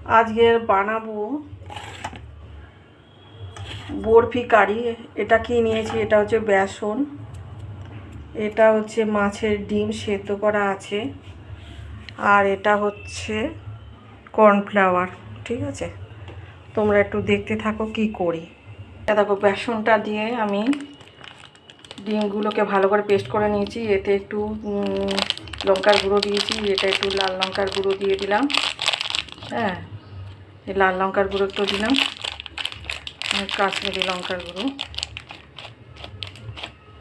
আজকে বানাবো বরফি কারি। এটা কি নিয়েছি, এটা হচ্ছে বেসন, এটা হচ্ছে মাছের ডিম সেদ্ধ করা আছে, আর এটা হচ্ছে কর্নফ্লাওয়ার। ঠিক আছে, তোমরা একটু দেখতে থাকো কি করি। দেখো, বেসনটা দিয়ে আমি ডিমগুলোকে ভালো করে পেস্ট করে নিয়েছি। এতে একটু লঙ্কার গুঁড়ো দিয়েছি, এটা একটু লাল লঙ্কার গুঁড়ো দিয়ে দিলাম। হ্যাঁ, এই লাল লঙ্কার গুঁড়ো একটু দিলাম, কাশ্মীরি লঙ্কার গুঁড়ো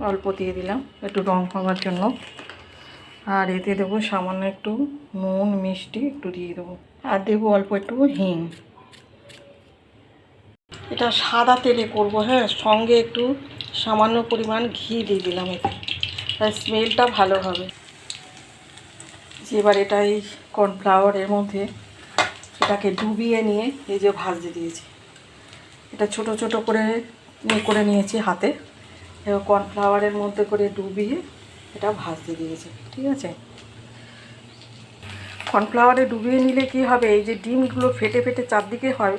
অল্প দিয়ে দিলাম একটু রং হওয়ার জন্য। আর এতে দেবো সামান্য একটু নুন, মিষ্টি একটু দিয়ে দেবো, আর দেবো অল্প একটু হিং। এটা সাদা তেলে করবো। হ্যাঁ, সঙ্গে একটু সামান্য পরিমাণ ঘি দিয়ে দিলাম, এতে তাই স্মেলটা ভালো হবে। এবার এটা এই কর্নফ্লাওয়ারের মধ্যে এটাকে ডুবিয়ে নিয়ে এই যে ভাজতে দিয়েছি। এটা ছোট ছোট করে নিয়েছি হাতে, এবার কর্নফ্লাওয়ারের মধ্যে করে ডুবিয়ে এটা ভাজতে দিয়েছি। ঠিক আছে, কর্নফ্লাওয়ারে ডুবিয়ে নিলে কি হবে, এই যে ডিমগুলো ফেটে ফেটে চারদিকে হয়,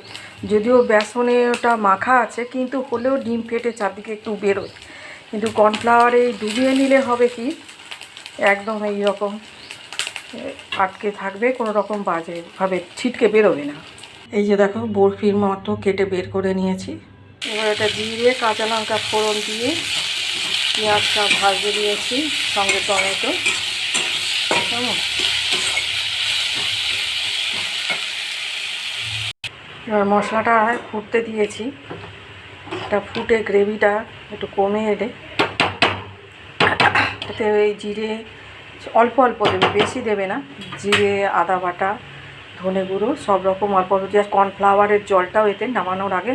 যদিও বেসনে ওটা মাখা আছে কিন্তু হলেও ডিম ফেটে চারদিকে একটু বেরোয়। কিন্তু কর্নফ্লাওয়ারে ডুবিয়ে নিলে হবে কি, একদম এই রকম আটকে থাকবে, কোনো রকম বাজেভাবে ছিটকে বেরোবে না। এই যে দেখো, বরফির মতো কেটে বের করে নিয়েছি। এবার এটা জিরে কাঁচা লঙ্কা ফোড়ন দিয়ে পেঁয়াজটা ভাজতে দিয়েছি, সঙ্গে টমেটো। কেমন, এবার মশলাটা ফুটতে দিয়েছি। এটা ফুটে গ্রেভিটা একটু কমে এলে এতে ওই জিরে অল্প অল্প দেবে, বেশি দেবে না। জিরে, আদা বাটা, ধনে গুঁড়ো সব রকম অল্প অল্প দিয়ে, কর্নফ্লাওয়ারের জলটাও এতে নামানোর আগে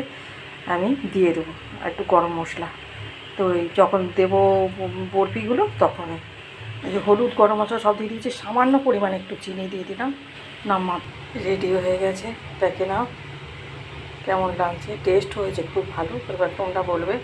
আমি দিয়ে দেবো, আর একটু গরম মশলা। তো এই যখন দেবো বরফিগুলো তখন এই যে হলুদ, গরম মশলা সব দিয়ে দিয়েছি, সামান্য পরিমাণে একটু চিনি দিয়ে দিলাম। নামা রেডি হয়ে গেছে, দেখে নাও কেমন লাগছে। টেস্ট হয়েছে খুব ভালো। এবার তোমরা বলবে।